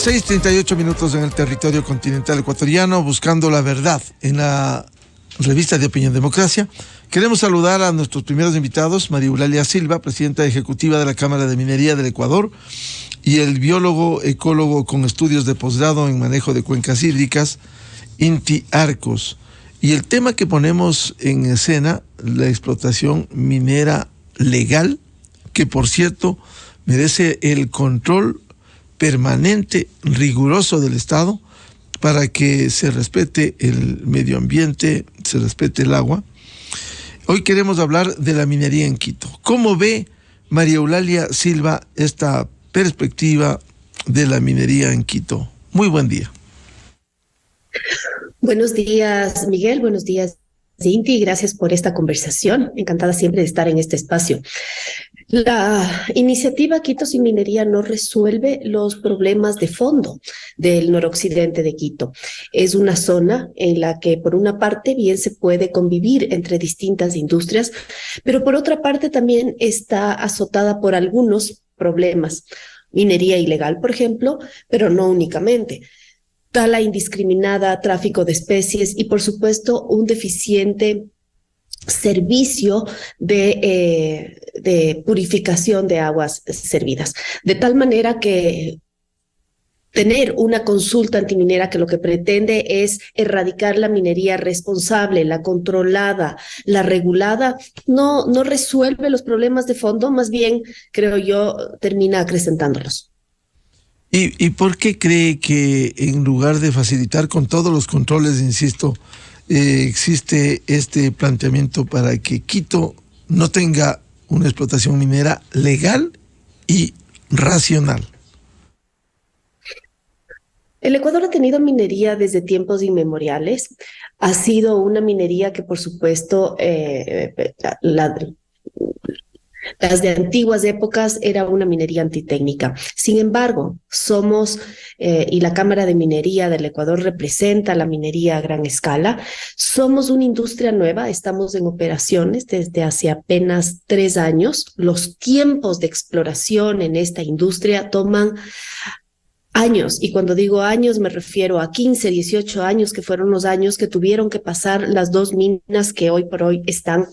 6:38 en el territorio continental ecuatoriano, buscando la verdad en la revista de Opinión Democracia. Queremos saludar a nuestros primeros invitados, María Eulalia Silva, presidenta ejecutiva de la Cámara de Minería del Ecuador, y el biólogo ecólogo con estudios de posgrado en manejo de cuencas hídricas, Inti Arcos. Y el tema que ponemos en escena, la explotación minera legal, que por cierto merece el control permanente, riguroso del Estado, para que se respete el medio ambiente, se respete el agua. Hoy queremos hablar de la minería en Quito. ¿Cómo ve María Eulalia Silva esta perspectiva de la minería en Quito? Muy buen día. Buenos días, Miguel. Buenos días, Inti. Gracias por esta conversación. Encantada siempre de estar en este espacio. La iniciativa Quito sin Minería no resuelve los problemas de fondo del noroccidente de Quito. Es una zona en la que, por una parte, bien se puede convivir entre distintas industrias, pero por otra parte también está azotada por algunos problemas. Minería ilegal, por ejemplo, pero no únicamente. Tala indiscriminada, tráfico de especies y, por supuesto, un deficiente servicio de purificación de aguas servidas. De tal manera que tener una consulta antiminera que lo que pretende es erradicar la minería responsable, la controlada, la regulada, no resuelve los problemas de fondo, más bien, creo yo, termina acrecentándolos. ¿Y por qué cree que en lugar de facilitar con todos los controles, insisto, existe este planteamiento para que Quito no tenga una explotación minera legal y racional? El Ecuador ha tenido minería desde tiempos inmemoriales. Ha sido una minería que, por supuesto, las de antiguas épocas era una minería antitécnica. Sin embargo, y la Cámara de Minería del Ecuador representa la minería a gran escala, somos una industria nueva, estamos en operaciones desde hace apenas 3 años. Los tiempos de exploración en esta industria toman años, y cuando digo años me refiero a 15, 18 años, que fueron los años que tuvieron que pasar las 2 minas que hoy por hoy están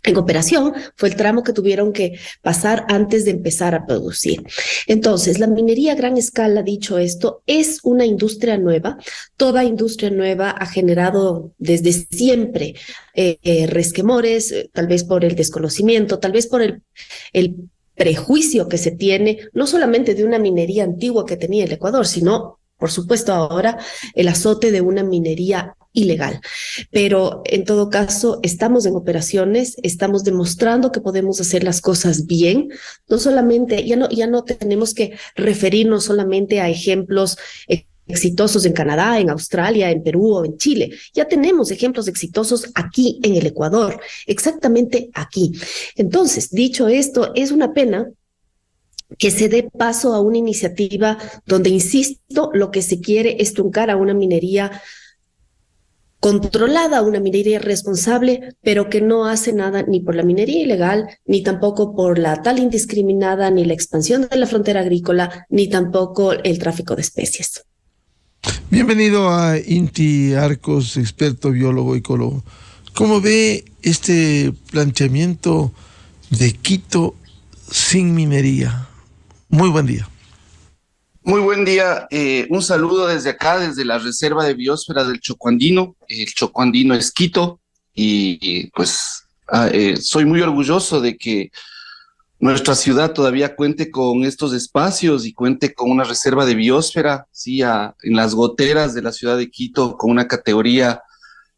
en operación. Fue el tramo que tuvieron que pasar antes de empezar a producir. Entonces, la minería a gran escala, dicho esto, es una industria nueva. Toda industria nueva ha generado desde siempre resquemores, tal vez por el desconocimiento, tal vez por el prejuicio que se tiene, no solamente de una minería antigua que tenía el Ecuador, sino, por supuesto, ahora el azote de una minería ilegal. Pero en todo caso, estamos en operaciones, estamos demostrando que podemos hacer las cosas bien. No solamente, ya no tenemos que referirnos solamente a ejemplos exitosos en Canadá, en Australia, en Perú o en Chile. Ya tenemos ejemplos exitosos aquí en el Ecuador, exactamente aquí. Entonces, dicho esto, es una pena que se dé paso a una iniciativa donde, insisto, lo que se quiere es truncar a una minería controlada, una minería responsable, pero que no hace nada ni por la minería ilegal, ni tampoco por la tala indiscriminada, ni la expansión de la frontera agrícola, ni tampoco el tráfico de especies. Bienvenido a Inti Arcos, experto biólogo ecólogo. ¿Cómo ve este planteamiento de Quito sin minería? Muy buen día. Muy buen día. Un saludo desde acá, desde la Reserva de Biosfera del Chocó Andino. El Chocó Andino es Quito y soy muy orgulloso de que nuestra ciudad todavía cuente con estos espacios y cuente con una reserva de biosfera, ¿sí? En las goteras de la ciudad de Quito, con una categoría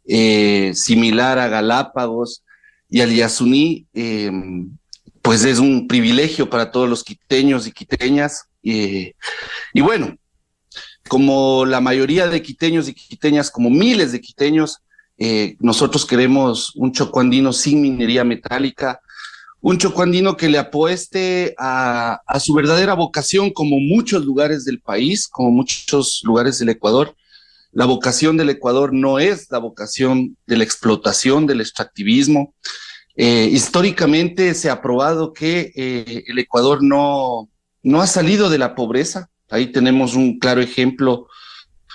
similar a Galápagos y al Yasuní, pues es un privilegio para todos los quiteños y quiteñas. Y bueno, como la mayoría de quiteños y quiteñas, como miles de quiteños, nosotros queremos un Chocó Andino sin minería metálica, un Chocó Andino que le apueste a su verdadera vocación, como muchos lugares del país, como muchos lugares del Ecuador. La vocación del Ecuador no es la vocación de la explotación, del extractivismo. Históricamente se ha probado que el Ecuador no ha salido de la pobreza. Ahí tenemos un claro ejemplo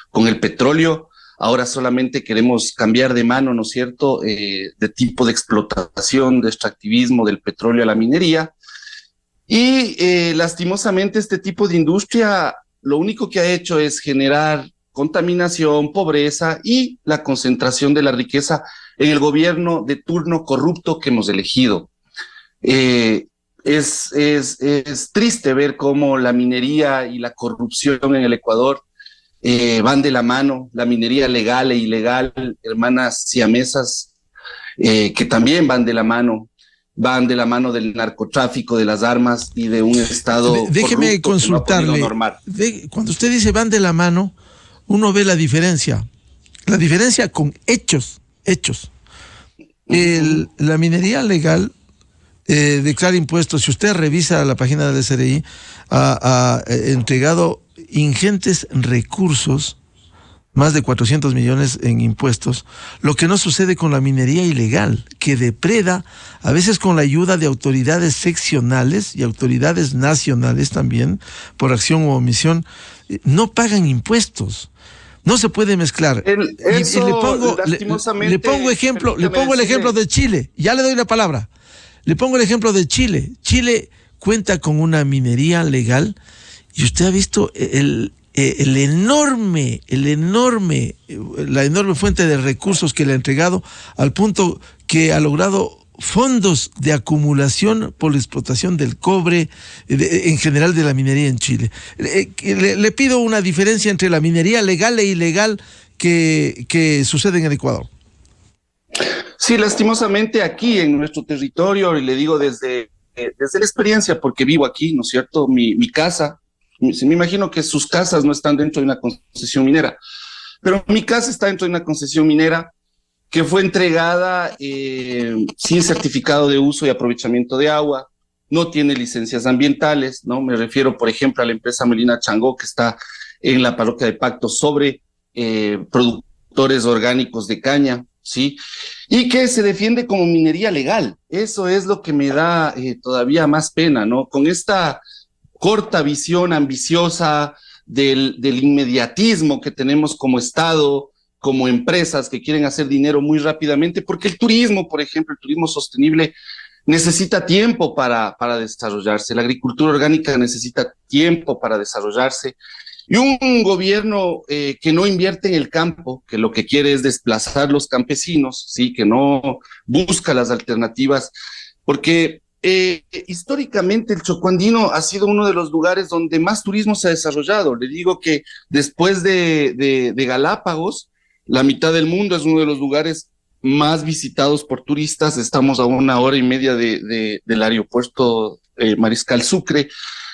con el petróleo. Ahora solamente queremos cambiar de mano, ¿no es cierto?, de tipo de explotación, de extractivismo del petróleo a la minería. Y lastimosamente este tipo de industria lo único que ha hecho es generar contaminación, pobreza y la concentración de la riqueza en el gobierno de turno corrupto que hemos elegido. Es triste ver cómo la minería y la corrupción en el Ecuador van de la mano, la minería legal e ilegal, hermanas siamesas, que también van de la mano del narcotráfico, de las armas y de un Estado Déjeme consultarle. Que no Cuando usted dice van de la mano, uno ve la diferencia con hechos. La minería legal declara impuestos. Si usted revisa la página del SRI, ha entregado ingentes recursos, más de 400 millones en impuestos, lo que no sucede con la minería ilegal, que depreda, a veces con la ayuda de autoridades seccionales y autoridades nacionales también, por acción u omisión, no pagan impuestos. No se puede mezclar. Le pongo el ejemplo de Chile. Ya le doy la palabra. Le pongo el ejemplo de Chile. Chile cuenta con una minería legal y usted ha visto la enorme fuente de recursos que le ha entregado, al punto que ha logrado fondos de acumulación por la explotación del cobre, en general de la minería en Chile. Le pido una diferencia entre la minería legal e ilegal que sucede en el Ecuador. Sí, lastimosamente aquí en nuestro territorio, y le digo desde la experiencia, porque vivo aquí, ¿no es cierto? Mi casa, me imagino que sus casas no están dentro de una concesión minera, pero mi casa está dentro de una concesión minera que fue entregada sin certificado de uso y aprovechamiento de agua, no tiene licencias ambientales, ¿no? Me refiero, por ejemplo, a la empresa Melina Changó, que está en la parroquia de Pacto sobre productores orgánicos de caña, ¿sí? Y que se defiende como minería legal. Eso es lo que me da todavía más pena, ¿no? Con esta corta visión ambiciosa del inmediatismo que tenemos como Estado, como empresas que quieren hacer dinero muy rápidamente, porque el turismo, por ejemplo, el turismo sostenible necesita tiempo para desarrollarse, la agricultura orgánica necesita tiempo para desarrollarse, y un gobierno que no invierte en el campo, que lo que quiere es desplazar los campesinos, sí, que no busca las alternativas, porque históricamente el Chocó Andino ha sido uno de los lugares donde más turismo se ha desarrollado. Le digo que después de Galápagos, la mitad del mundo es uno de los lugares más visitados por turistas. Estamos a 1 hora y media del aeropuerto Mariscal Sucre.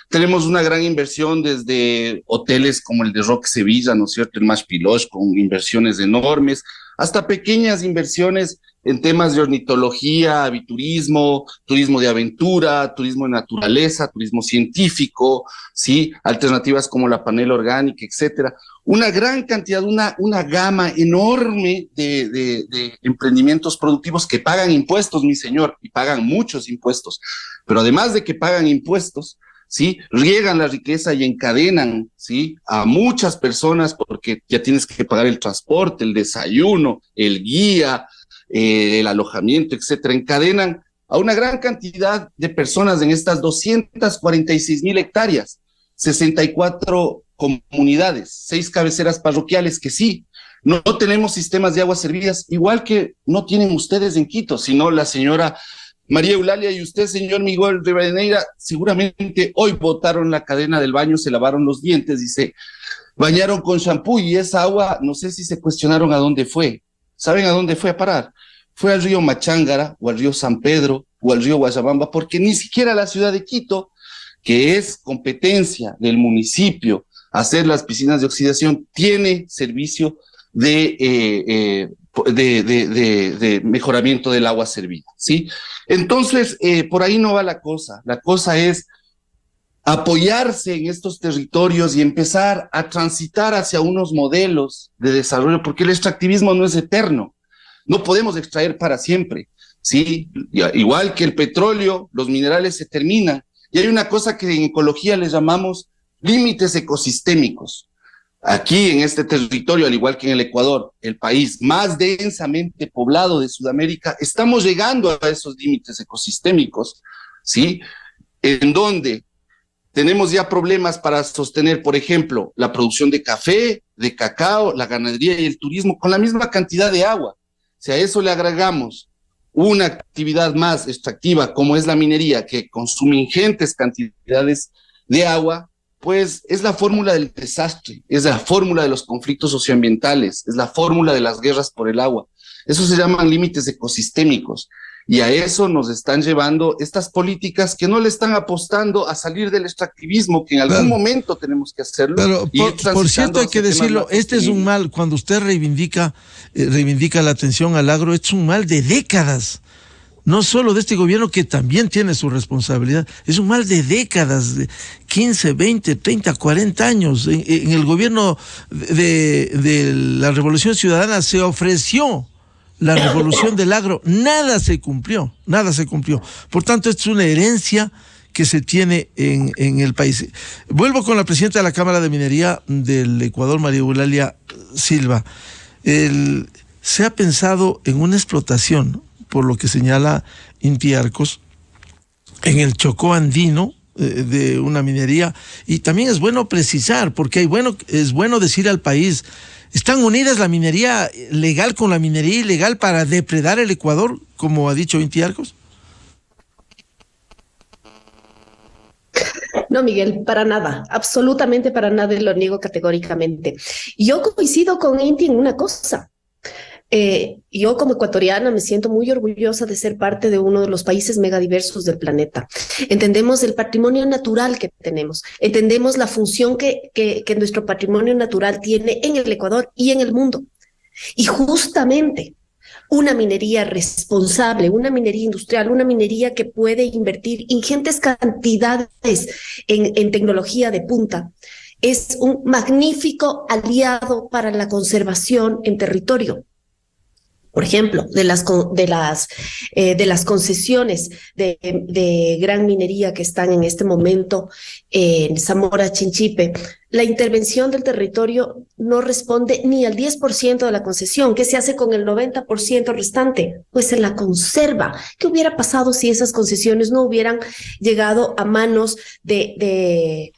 Tenemos una gran inversión desde hoteles como el de Rock Sevilla, ¿no es cierto?, el Mash Piloch, con inversiones enormes, hasta pequeñas inversiones en temas de ornitología, aviturismo, turismo de aventura, turismo de naturaleza, turismo científico, ¿sí? Alternativas como la panela orgánica, etcétera. Una gran cantidad, una gama enorme de emprendimientos productivos que pagan impuestos, mi señor, y pagan muchos impuestos. Pero además de que pagan impuestos, ¿sí?, riegan la riqueza y encadenan, ¿sí?, a muchas personas, porque ya tienes que pagar el transporte, el desayuno, el guía, el alojamiento, etcétera. Encadenan a una gran cantidad de personas en estas 246,000 hectáreas, 64 comunidades, 6 cabeceras parroquiales que sí, no tenemos sistemas de aguas servidas, igual que no tienen ustedes en Quito, sino la señora María Eulalia y usted, señor Miguel Rivadeneira, seguramente hoy botaron la cadena del baño, se lavaron los dientes y se bañaron con shampoo, y esa agua, no sé si se cuestionaron a dónde fue. ¿Saben a dónde fue a parar? Fue al río Machángara, o al río San Pedro, o al río Guayabamba, porque ni siquiera la ciudad de Quito, que es competencia del municipio hacer las piscinas de oxidación, tiene servicio de mejoramiento del agua servida, ¿sí? Entonces, por ahí no va la cosa. La cosa es apoyarse en estos territorios y empezar a transitar hacia unos modelos de desarrollo, porque el extractivismo no es eterno. No podemos extraer para siempre, ¿sí? Igual que el petróleo, los minerales se terminan. Y hay una cosa que en ecología les llamamos límites ecosistémicos. Aquí en este territorio, al igual que en el Ecuador, el país más densamente poblado de Sudamérica, estamos llegando a esos límites ecosistémicos, ¿sí? En donde tenemos ya problemas para sostener, por ejemplo, la producción de café, de cacao, la ganadería y el turismo con la misma cantidad de agua. Si a eso le agregamos una actividad más extractiva como es la minería, que consume ingentes cantidades de agua, pues es la fórmula del desastre, es la fórmula de los conflictos socioambientales, es la fórmula de las guerras por el agua. Eso se llaman límites ecosistémicos. Y a eso nos están llevando estas políticas que no le están apostando a salir del extractivismo, que en algún momento tenemos que hacerlo. Pero por cierto, hay que decirlo, este es un mal, cuando usted reivindica la atención al agro, es un mal de décadas. No solo de este gobierno, que también tiene su responsabilidad, es un mal de décadas, de 15, 20, 30, 40 años. En el gobierno de la Revolución Ciudadana se ofreció la revolución del agro, nada se cumplió. Por tanto, esto es una herencia que se tiene en el país. Vuelvo con la presidenta de la Cámara de Minería del Ecuador, María Eulalia Silva. Se ha pensado en una explotación, ¿no?, por lo que señala Inti Arcos, en el Chocó andino, de una minería, y también es bueno precisar, porque es bueno decir al país: ¿están unidas la minería legal con la minería ilegal para depredar el Ecuador, como ha dicho Inti Arcos? No, Miguel, para nada, absolutamente para nada, y lo niego categóricamente. Yo coincido con Inti en una cosa. Yo como ecuatoriana me siento muy orgullosa de ser parte de uno de los países megadiversos del planeta. Entendemos el patrimonio natural que tenemos, entendemos la función que nuestro patrimonio natural tiene en el Ecuador y en el mundo. Y justamente una minería responsable, una minería industrial, una minería que puede invertir ingentes cantidades en tecnología de punta, es un magnífico aliado para la conservación en territorio. Por ejemplo, de las concesiones de gran minería que están en este momento en Zamora Chinchipe, la intervención del territorio no responde ni al 10% de la concesión. ¿Qué se hace con el 90% restante? Pues se la conserva. ¿Qué hubiera pasado si esas concesiones no hubieran llegado a manos de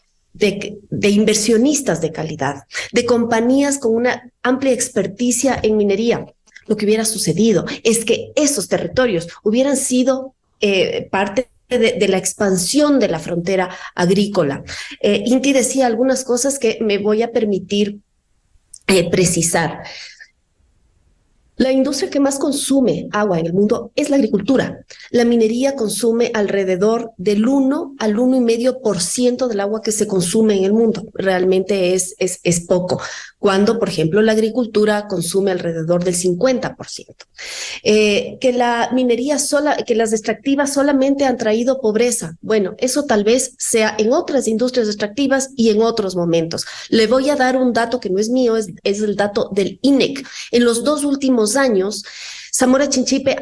inversionistas de calidad, de compañías con una amplia experticia en minería? Lo que hubiera sucedido es que esos territorios hubieran sido parte de la expansión de la frontera agrícola. Inti decía algunas cosas que me voy a permitir precisar. La industria que más consume agua en el mundo es la agricultura. La minería consume alrededor del 1 al 1,5% del agua que se consume en el mundo. Realmente es poco, cuando, por ejemplo, la agricultura consume alrededor del 50%. Que la minería que las extractivas solamente han traído pobreza. Bueno, eso tal vez sea en otras industrias extractivas y en otros momentos. Le voy a dar un dato que no es mío, es el dato del INEC. En los 2 últimos años, Zamora Chinchipe,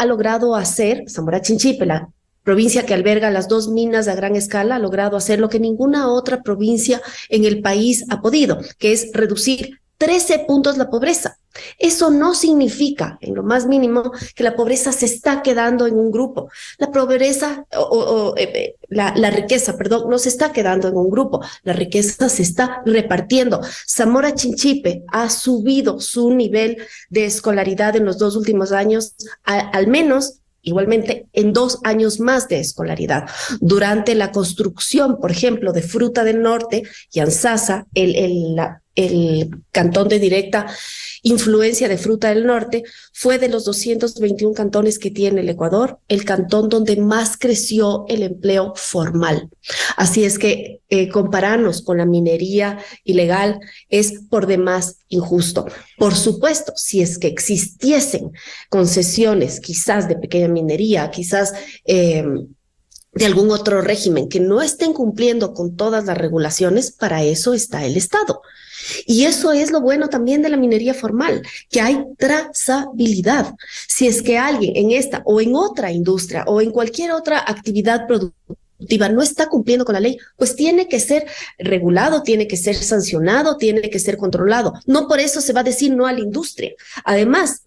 la provincia que alberga las 2 minas a gran escala, ha logrado hacer lo que ninguna otra provincia en el país ha podido, que es reducir 13 puntos la pobreza. Eso no significa, en lo más mínimo, que la pobreza se está quedando en un grupo. La pobreza, la riqueza, no se está quedando en un grupo. La riqueza se está repartiendo. Zamora Chinchipe ha subido su nivel de escolaridad en los 2 últimos años, al menos igualmente en 2 años más de escolaridad. Durante la construcción, por ejemplo, de Fruta del Norte y Ansasa, el cantón de directa influencia de Fruta del Norte, fue de los 221 cantones que tiene el Ecuador, el cantón donde más creció el empleo formal. Así es que compararnos con la minería ilegal es por demás injusto. Por supuesto, si es que existiesen concesiones, quizás de pequeña minería, quizás de algún otro régimen que no estén cumpliendo con todas las regulaciones, para eso está el Estado. Y eso es lo bueno también de la minería formal, que hay trazabilidad. Si es que alguien en esta o en otra industria o en cualquier otra actividad productiva ejecutiva no está cumpliendo con la ley, pues tiene que ser regulado, tiene que ser sancionado, tiene que ser controlado. No por eso se va a decir no a la industria. Además,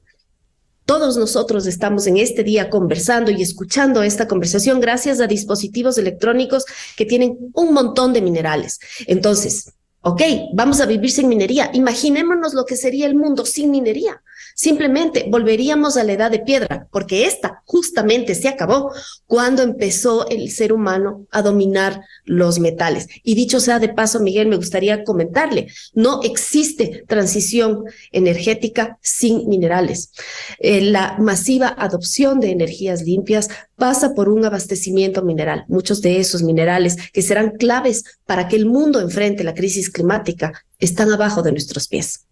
todos nosotros estamos en este día conversando y escuchando esta conversación gracias a dispositivos electrónicos que tienen un montón de minerales. Entonces, ok, vamos a vivir sin minería. Imaginémonos lo que sería el mundo sin minería. Simplemente volveríamos a la edad de piedra, porque esta justamente se acabó cuando empezó el ser humano a dominar los metales. Y dicho sea de paso, Miguel, me gustaría comentarle, no existe transición energética sin minerales. La masiva adopción de energías limpias pasa por un abastecimiento mineral. Muchos de esos minerales que serán claves para que el mundo enfrente la crisis climática están abajo de nuestros pies.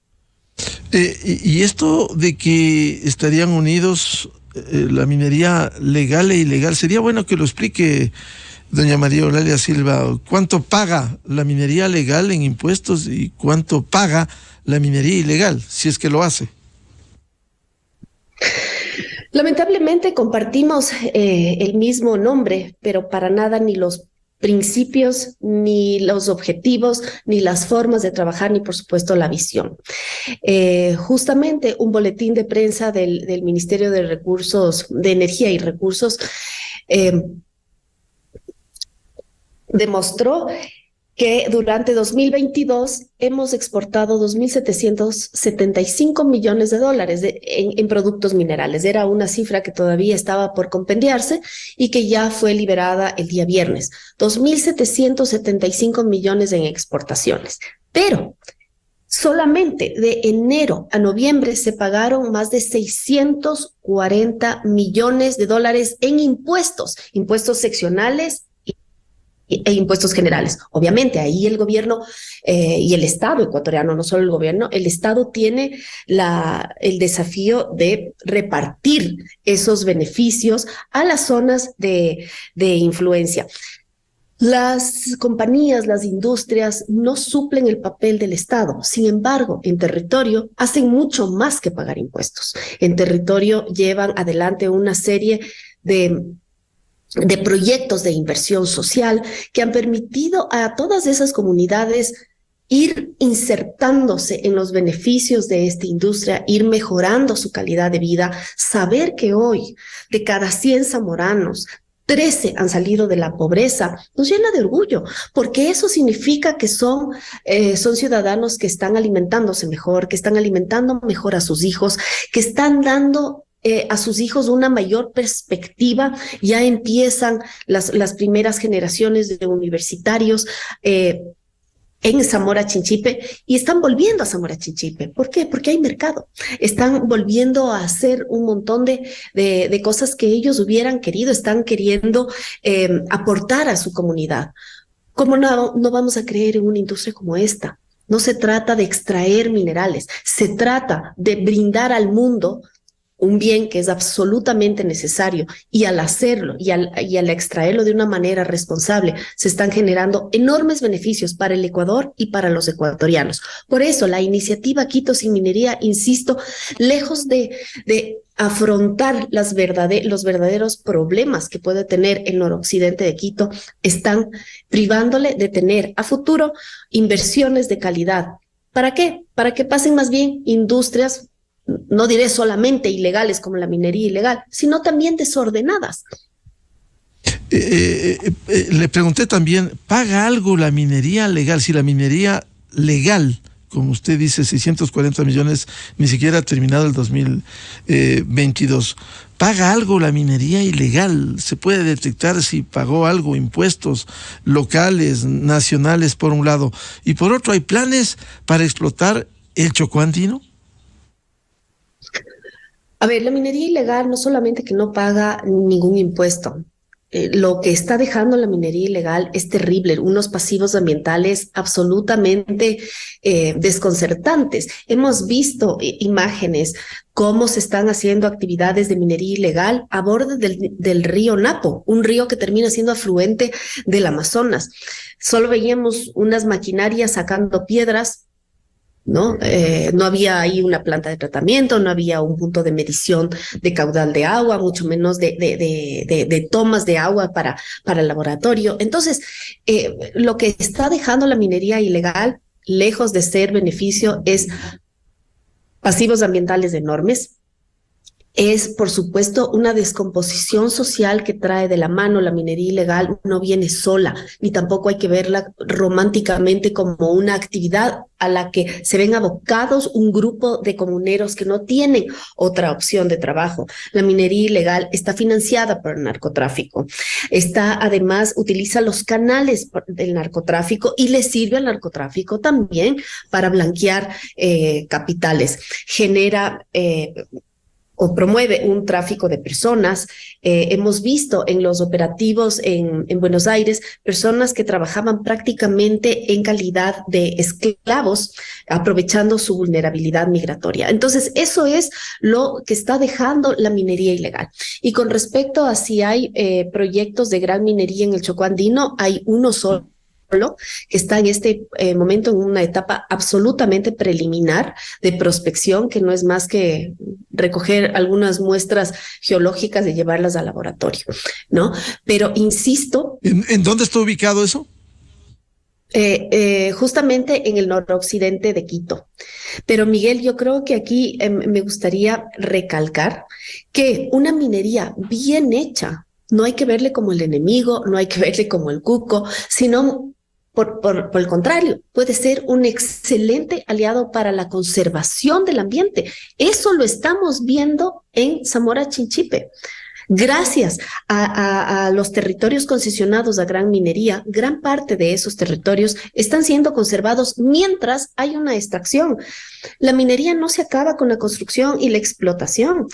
Y esto de que estarían unidos la minería legal e ilegal, sería bueno que lo explique doña María Eulalia Silva. ¿Cuánto paga la minería legal en impuestos y cuánto paga la minería ilegal, si es que lo hace? Lamentablemente compartimos el mismo nombre, pero para nada ni los principios, ni los objetivos, ni las formas de trabajar, ni por supuesto la visión. Justamente un boletín de prensa del Ministerio de Recursos, de Energía y Recursos, demostró que durante 2022 hemos exportado 2.775 millones de dólares en productos minerales. Era una cifra que todavía estaba por compendiarse y que ya fue liberada el día viernes. 2.775 millones en exportaciones. Pero solamente de enero a noviembre se pagaron más de 640 millones de dólares en impuestos seccionales e impuestos generales. Obviamente, ahí el gobierno y el Estado ecuatoriano, no solo el gobierno, el Estado tiene el desafío de repartir esos beneficios a las zonas de influencia. Las compañías, las industrias no suplen el papel del Estado. Sin embargo, en territorio hacen mucho más que pagar impuestos. En territorio llevan adelante una serie de proyectos de inversión social que han permitido a todas esas comunidades ir insertándose en los beneficios de esta industria, ir mejorando su calidad de vida, saber que hoy de cada 100 zamoranos, 13 han salido de la pobreza, nos llena de orgullo, porque eso significa que son ciudadanos que están alimentándose mejor, que están alimentando mejor a sus hijos, que están dando a sus hijos una mayor perspectiva. Ya empiezan las primeras generaciones de universitarios en Zamora Chinchipe y están volviendo a Zamora Chinchipe. ¿Por qué? Porque hay mercado. Están volviendo a hacer un montón de cosas que ellos hubieran querido, están queriendo aportar a su comunidad. ¿Cómo no vamos a creer en una industria como esta? No se trata de extraer minerales, se trata de brindar al mundo un bien que es absolutamente necesario, y al hacerlo y al extraerlo de una manera responsable, se están generando enormes beneficios para el Ecuador y para los ecuatorianos. Por eso la iniciativa Quito sin Minería, insisto, lejos de afrontar los verdaderos problemas que puede tener el noroccidente de Quito, están privándole de tener a futuro inversiones de calidad. ¿Para qué? Para que pasen más bien industrias, no diré solamente ilegales como la minería ilegal, sino también desordenadas. Le pregunté también, ¿paga algo la minería legal? Si la minería legal, como usted dice, 640 millones, ni siquiera ha terminado el 2022, ¿paga algo la minería ilegal? ¿Se puede detectar si pagó algo, impuestos locales, nacionales, por un lado? Y por otro, ¿hay planes para explotar el Chocó andino? A ver, la minería ilegal no solamente que no paga ningún impuesto, lo que está dejando la minería ilegal es terrible, unos pasivos ambientales absolutamente desconcertantes. Hemos visto imágenes cómo se están haciendo actividades de minería ilegal a borde del río Napo, un río que termina siendo afluente del Amazonas. Solo veíamos unas maquinarias sacando piedras ¿no? No había ahí una planta de tratamiento, no había un punto de medición de caudal de agua, mucho menos de tomas de agua para el laboratorio. Entonces, lo que está dejando la minería ilegal, lejos de ser beneficio, es pasivos ambientales enormes. Es, por supuesto, una descomposición social que trae de la mano. La minería ilegal no viene sola, ni tampoco hay que verla románticamente como una actividad a la que se ven abocados un grupo de comuneros que no tienen otra opción de trabajo. La minería ilegal está financiada por el narcotráfico. Además, utiliza los canales del narcotráfico y le sirve al narcotráfico también para blanquear capitales. Genera o promueve un tráfico de personas. Hemos visto en los operativos en Buenos Aires personas que trabajaban prácticamente en calidad de esclavos, aprovechando su vulnerabilidad migratoria. Entonces, eso es lo que está dejando la minería ilegal. Y con respecto a si hay proyectos de gran minería en el Chocó Andino, hay uno solo que está en este momento en una etapa absolutamente preliminar de prospección, que no es más que recoger algunas muestras geológicas y llevarlas al laboratorio, ¿no? Pero insisto. ¿En dónde está ubicado eso? Justamente en el noroccidente de Quito. Pero Miguel, yo creo que aquí me gustaría recalcar que una minería bien hecha no hay que verle como el enemigo, no hay que verle como el cuco, sino por el contrario, puede ser un excelente aliado para la conservación del ambiente. Eso lo estamos viendo en Zamora Chinchipe. Gracias a los territorios concesionados a gran minería, gran parte de esos territorios están siendo conservados mientras hay una extracción. La minería no se acaba con la construcción y la explotación.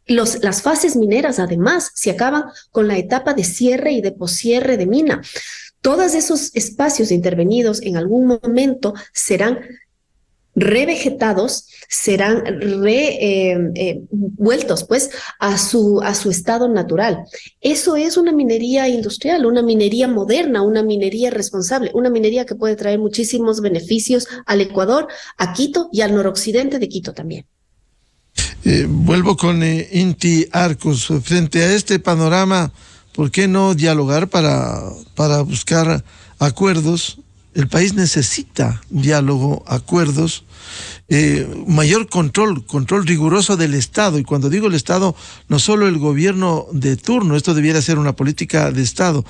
Las fases mineras, además, se acaban con la etapa de cierre y de poscierre de mina. Todos esos espacios intervenidos en algún momento serán revegetados, serán vueltos pues a su estado natural. Eso es una minería industrial, una minería moderna, una minería responsable, una minería que puede traer muchísimos beneficios al Ecuador, a Quito y al noroccidente de Quito también. Vuelvo con Inti Arcos. Frente a este panorama, ¿por qué no dialogar para buscar acuerdos? El país necesita diálogo, acuerdos, mayor control riguroso del Estado. Y cuando digo el Estado, no solo el gobierno de turno, esto debiera ser una política de Estado,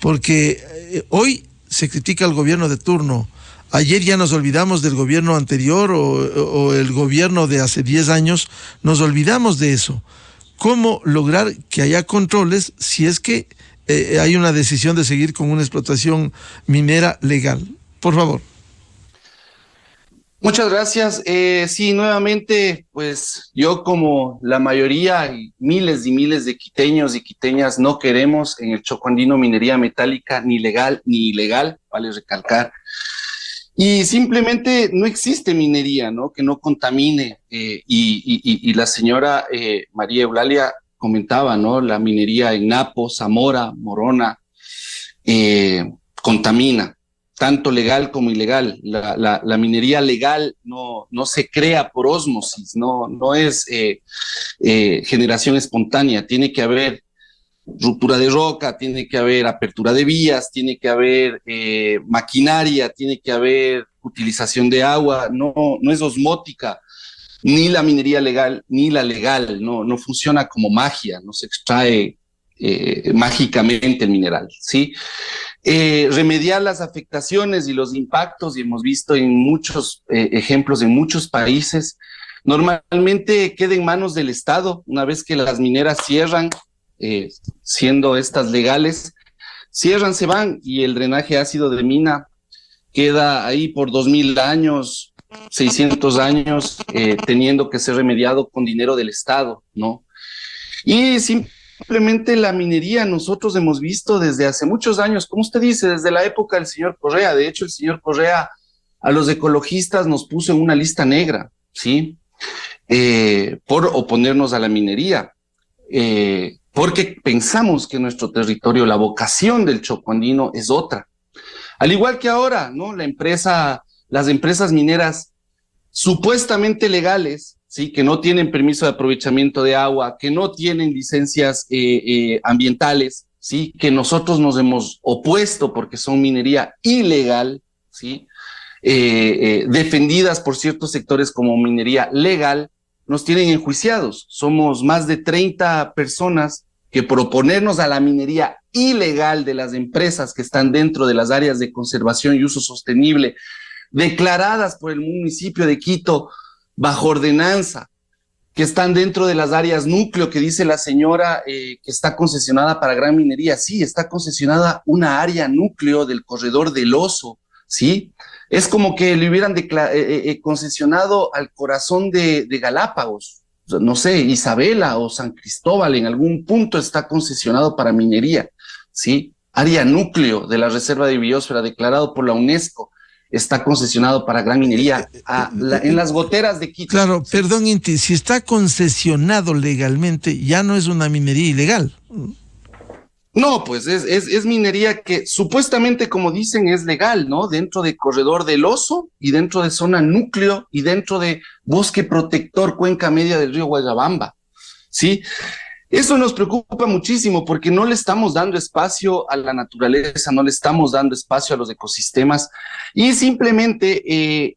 porque hoy se critica al gobierno de turno. Ayer ya nos olvidamos del gobierno anterior o el gobierno de hace 10 años, nos olvidamos de eso. ¿Cómo lograr que haya controles si es que hay una decisión de seguir con una explotación minera legal? Por favor. Muchas gracias. Sí, nuevamente, pues yo como la mayoría y miles de quiteños y quiteñas no queremos en el Chocó Andino minería metálica ni legal ni ilegal, vale recalcar. Y simplemente no existe minería, ¿no? Que no contamine. Y la señora María Eulalia comentaba, ¿no? La minería en Napo, Zamora, Morona, contamina, tanto legal como ilegal. La minería legal no se crea por ósmosis, no es generación espontánea, tiene que haber ruptura de roca, tiene que haber apertura de vías, tiene que haber maquinaria, tiene que haber utilización de agua, no es osmótica, ni la minería legal, ni la legal, no funciona como magia, no se extrae mágicamente el mineral, ¿sí? Remediar las afectaciones y los impactos, y hemos visto en muchos ejemplos en muchos países, normalmente queda en manos del Estado. Una vez que las mineras cierran, siendo estas legales, cierran, se van, y el drenaje ácido de mina queda ahí por 2000 años, 600 años, teniendo que ser remediado con dinero del Estado, ¿no? Y simplemente la minería nosotros hemos visto desde hace muchos años, como usted dice, desde la época del señor Correa. De hecho, el señor Correa a los ecologistas nos puso en una lista negra, ¿sí? Por oponernos a la minería. Porque pensamos que nuestro territorio, la vocación del Chocó Andino es otra. Al igual que ahora, ¿no? Las empresas mineras supuestamente legales, ¿sí? Que no tienen permiso de aprovechamiento de agua, que no tienen licencias ambientales, ¿sí? Que nosotros nos hemos opuesto porque son minería ilegal, ¿sí? Defendidas por ciertos sectores como minería legal, nos tienen enjuiciados. Somos más de 30 personas que por oponernos a la minería ilegal de las empresas que están dentro de las áreas de conservación y uso sostenible, declaradas por el municipio de Quito bajo ordenanza, que están dentro de las áreas núcleo, que dice la señora que está concesionada para gran minería. Sí, está concesionada una área núcleo del corredor del Oso, ¿sí? Es como que le hubieran concesionado al corazón de Galápagos, no sé, Isabela o San Cristóbal, en algún punto está concesionado para minería, ¿sí? Área núcleo de la Reserva de Biosfera, declarado por la UNESCO, está concesionado para gran minería en las goteras de Quito. Claro, perdón, Inti, si está concesionado legalmente, ya no es una minería ilegal. No, pues es minería que supuestamente, como dicen, es legal, ¿no? Dentro de Corredor del Oso y dentro de zona núcleo y dentro de bosque protector Cuenca Media del río Guayabamba, ¿sí? Eso nos preocupa muchísimo porque no le estamos dando espacio a la naturaleza, no le estamos dando espacio a los ecosistemas y simplemente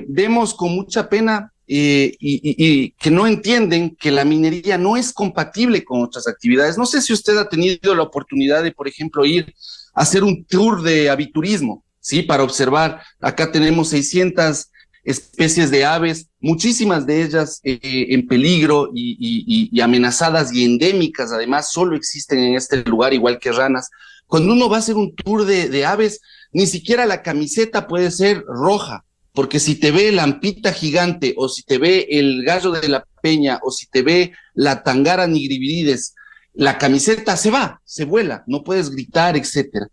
vemos con mucha pena y que no entienden que la minería no es compatible con otras actividades. No sé si usted ha tenido la oportunidad de, por ejemplo, ir a hacer un tour de aviturismo, ¿sí? Para observar, acá tenemos 600 especies de aves, muchísimas de ellas en peligro y amenazadas y endémicas, además solo existen en este lugar, igual que ranas. Cuando uno va a hacer un tour de aves, ni siquiera la camiseta puede ser roja, porque si te ve la ampita gigante, o si te ve el gallo de la peña, o si te ve la tangara nigrivirides, la camiseta se va, se vuela, no puedes gritar, etcétera,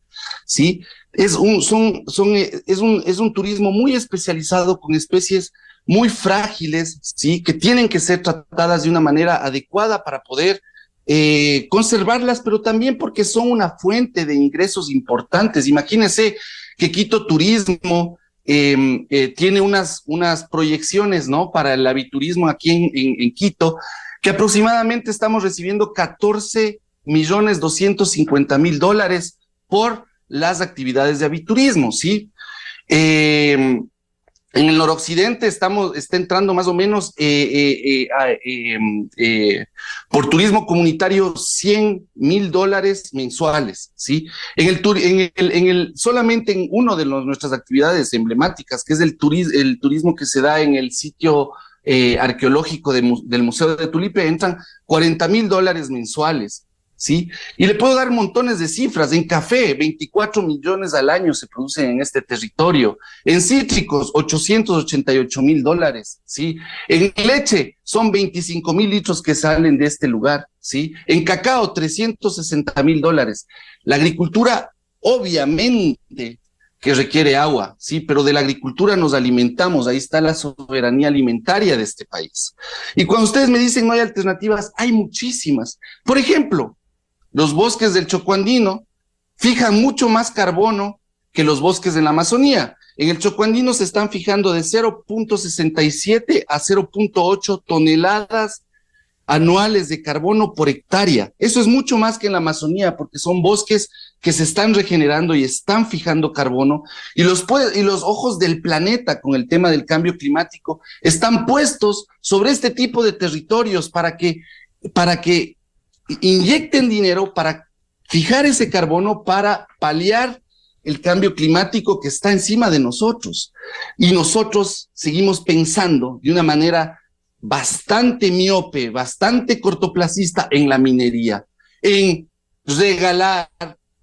¿sí? Es un turismo muy especializado con especies muy frágiles, ¿sí? Que tienen que ser tratadas de una manera adecuada para poder conservarlas, pero también porque son una fuente de ingresos importantes. Imagínense que Quito Turismo tiene unas proyecciones, ¿no? Para el aviturismo aquí en Quito, que aproximadamente estamos recibiendo $14.250.000 por las actividades de aviturismo, ¿sí? En el noroccidente está entrando más o menos por turismo comunitario $100.000 mensuales, ¿sí? Solamente en uno de nuestras actividades emblemáticas, que es el turismo que se da en el sitio arqueológico del Museo de Tulipe, entran $40.000 mensuales, ¿sí? Y le puedo dar montones de cifras. En café, 24 millones al año se producen en este territorio. En cítricos, $888.000, ¿sí? En leche, son 25.000 litros que salen de este lugar, ¿sí? En cacao, $360.000. La agricultura, obviamente, que requiere agua, ¿sí? Pero de la agricultura nos alimentamos, ahí está la soberanía alimentaria de este país. Y cuando ustedes me dicen no hay alternativas, hay muchísimas. Por ejemplo, los bosques del Chocuandino fijan mucho más carbono que los bosques de la Amazonía. En el Chocuandino se están fijando de 0.67 a 0.8 toneladas anuales de carbono por hectárea. Eso es mucho más que en la Amazonía, porque son bosques que se están regenerando y están fijando carbono, y los ojos del planeta con el tema del cambio climático están puestos sobre este tipo de territorios para que inyecten dinero para fijar ese carbono, para paliar el cambio climático que está encima de nosotros. Y nosotros seguimos pensando de una manera bastante miope, bastante cortoplacista en la minería, en regalar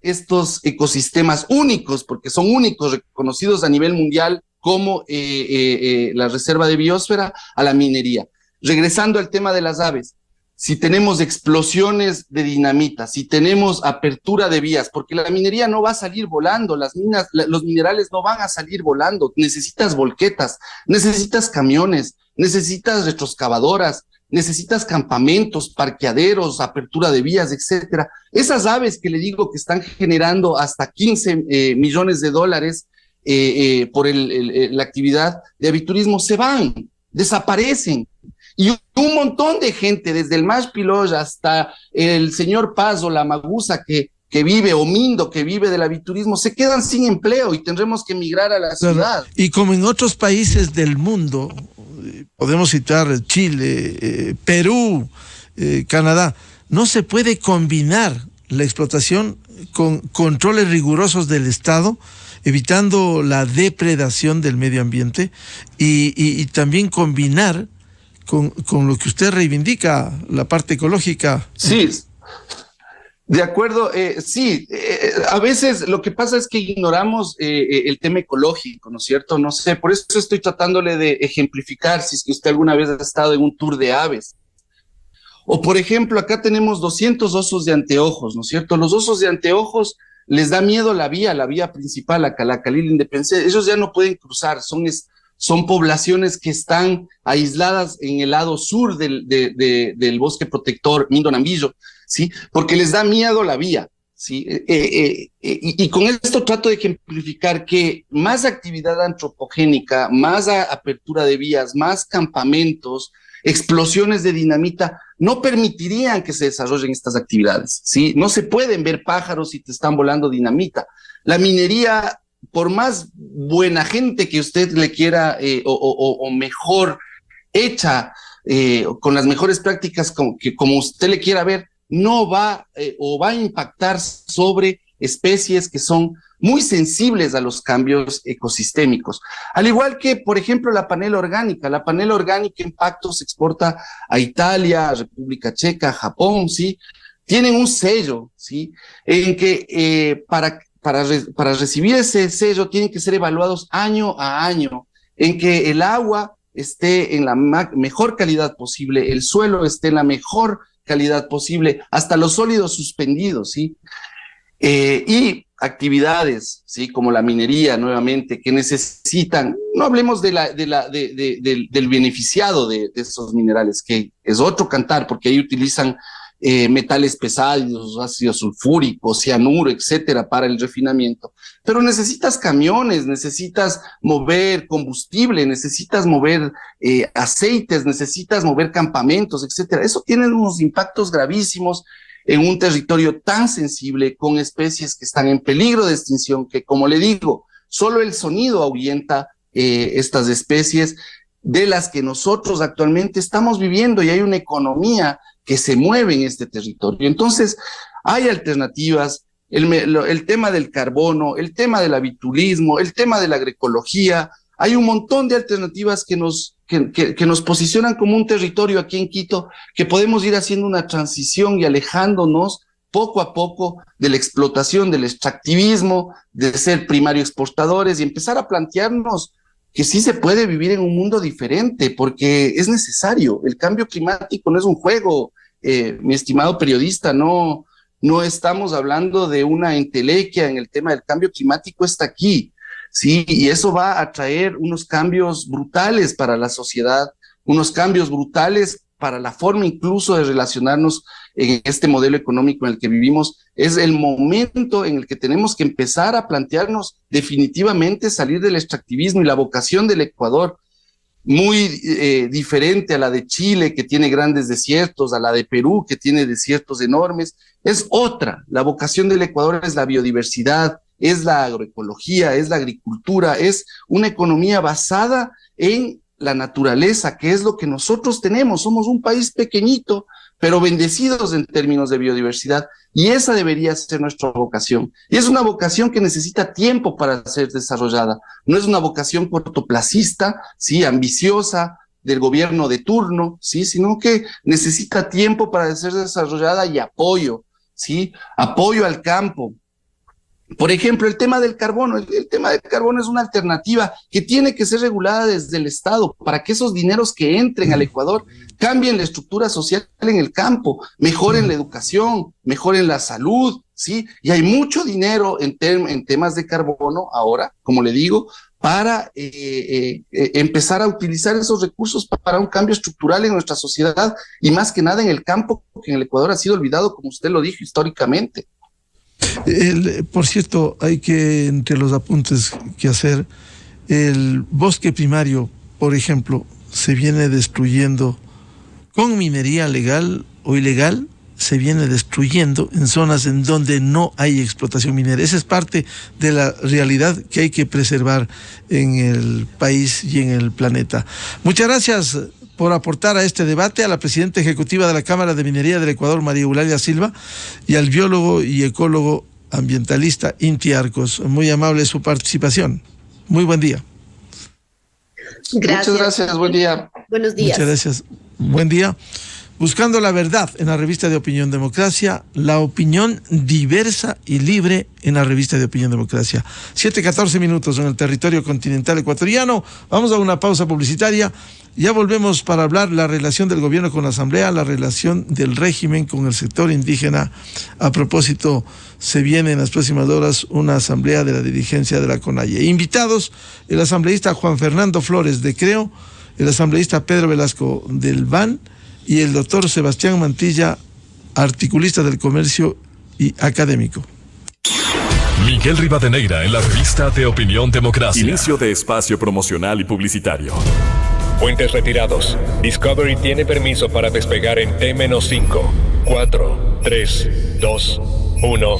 estos ecosistemas únicos, porque son únicos, reconocidos a nivel mundial como la Reserva de Biosfera, a la minería. Regresando al tema de las aves, si tenemos explosiones de dinamita, si tenemos apertura de vías, porque la minería no va a salir volando, las minas, los minerales no van a salir volando, necesitas volquetas, necesitas camiones, necesitas retroexcavadoras, necesitas campamentos, parqueaderos, apertura de vías, etcétera. Esas aves que le digo que están generando hasta $15 millones por la actividad de aviturismo se van, desaparecen. Y un montón de gente, desde el Mash Piloy hasta el señor Paz o la Magusa que vive, o Mindo, que vive del aviturismo, se quedan sin empleo y tendremos que emigrar a la ciudad. Y como en otros países del mundo, podemos citar Chile, Perú, Canadá, no se puede combinar la explotación con controles rigurosos del Estado, evitando la depredación del medio ambiente y también combinar con lo que usted reivindica, la parte ecológica. Sí, de acuerdo, sí, a veces lo que pasa es que ignoramos el tema ecológico, ¿no es cierto? No sé, por eso estoy tratándole de ejemplificar, si es que usted alguna vez ha estado en un tour de aves. O por ejemplo, acá tenemos 200 osos de anteojos, ¿no es cierto? Los osos de anteojos les da miedo la vía principal, a Calacalí, la Independencia, ellos ya no pueden cruzar, son poblaciones que están aisladas en el lado sur del bosque protector Mindo Nambillo, ¿sí? Porque les da miedo la vía, ¿sí? Y con esto trato de ejemplificar que más actividad antropogénica, más apertura de vías, más campamentos, explosiones de dinamita, no permitirían que se desarrollen estas actividades, ¿sí? No se pueden ver pájaros si te están volando dinamita. La minería, por más buena gente que usted le quiera, o mejor hecha, con las mejores prácticas como usted le quiera ver, no va o va a impactar sobre especies que son muy sensibles a los cambios ecosistémicos. Al igual que, por ejemplo, la panela orgánica. La panela orgánica en pacto se exporta a Italia, a República Checa, a Japón, ¿sí? Tienen un sello, ¿sí? En que para recibir ese sello tienen que ser evaluados año a año, en que el agua esté en la mejor calidad posible, el suelo esté en la mejor calidad posible, hasta los sólidos suspendidos, ¿sí? Y actividades, ¿sí? Como la minería, nuevamente, que necesitan, no hablemos del beneficiado de esos minerales, que es otro cantar, porque ahí utilizan metales pesados, ácido sulfúrico, cianuro, etcétera, para el refinamiento. Pero necesitas camiones, necesitas mover combustible, necesitas mover aceites, necesitas mover campamentos, etcétera. Eso tiene unos impactos gravísimos en un territorio tan sensible, con especies que están en peligro de extinción, que, como le digo, solo el sonido ahuyenta estas especies de las que nosotros actualmente estamos viviendo, y hay una economía que se mueve en este territorio. Entonces, hay alternativas, el tema del carbono, el tema del aviturismo, el tema de la agroecología, hay un montón de alternativas que nos posicionan como un territorio aquí en Quito, que podemos ir haciendo una transición y alejándonos poco a poco de la explotación, del extractivismo, de ser primario exportadores, y empezar a plantearnos que sí se puede vivir en un mundo diferente, porque es necesario. El cambio climático no es un juego, mi estimado periodista, no estamos hablando de una entelequia en el tema del cambio climático, está aquí, ¿sí? Y eso va a traer unos cambios brutales para la sociedad, unos cambios brutales para la forma incluso de relacionarnos en este modelo económico en el que vivimos. Es el momento en el que tenemos que empezar a plantearnos definitivamente salir del extractivismo, y la vocación del Ecuador, muy diferente a la de Chile, que tiene grandes desiertos, a la de Perú, que tiene desiertos enormes, es otra. La vocación del Ecuador es la biodiversidad, es la agroecología, es la agricultura, es una economía basada en la naturaleza, que es lo que nosotros tenemos. Somos un país pequeñito, pero bendecidos en términos de biodiversidad, y esa debería ser nuestra vocación. Y es una vocación que necesita tiempo para ser desarrollada. No es una vocación cortoplacista, sí, ambiciosa, del gobierno de turno, sí, sino que necesita tiempo para ser desarrollada, y apoyo, sí, apoyo al campo. Por ejemplo, el tema del carbono. El tema del carbono es una alternativa que tiene que ser regulada desde el Estado, para que esos dineros que entren al Ecuador cambien la estructura social en el campo, mejoren la educación, mejoren la salud, ¿sí? Y hay mucho dinero en temas de carbono ahora, como le digo, para empezar a utilizar esos recursos para un cambio estructural en nuestra sociedad, y más que nada en el campo, que en el Ecuador ha sido olvidado, como usted lo dijo, históricamente. Por cierto, hay que, entre los apuntes que hacer, el bosque primario, por ejemplo, se viene destruyendo con minería legal o ilegal, se viene destruyendo en zonas en donde no hay explotación minera. Esa es parte de la realidad que hay que preservar en el país y en el planeta. Muchas gracias por aportar a este debate a la presidenta ejecutiva de la Cámara de Minería del Ecuador, María Eulalia Silva, y al biólogo y ecólogo ambientalista Inti Arcos. Muy amable su participación. Muy buen día. Gracias. Muchas gracias, buen día. Buenos días. Muchas gracias. Buen día. Buscando la verdad en la revista de Opinión Democracia, la opinión diversa y libre en la revista de Opinión Democracia. 7:14 minutos en el territorio continental ecuatoriano. Vamos a una pausa publicitaria. Ya volvemos para hablar la relación del gobierno con la Asamblea, la relación del régimen con el sector indígena. A propósito, se viene en las próximas horas una asamblea de la dirigencia de la CONAIE. Invitados, el asambleísta Juan Fernando Flores de Creo, el asambleísta Pedro Velasco del BAN, y el doctor Sebastián Mantilla, articulista del comercio y académico. Miguel Rivadeneira en la revista de Opinión Democracia. Inicio de espacio promocional y publicitario. Puentes retirados. Discovery tiene permiso para despegar en T-5, 4, 3, 2, 1.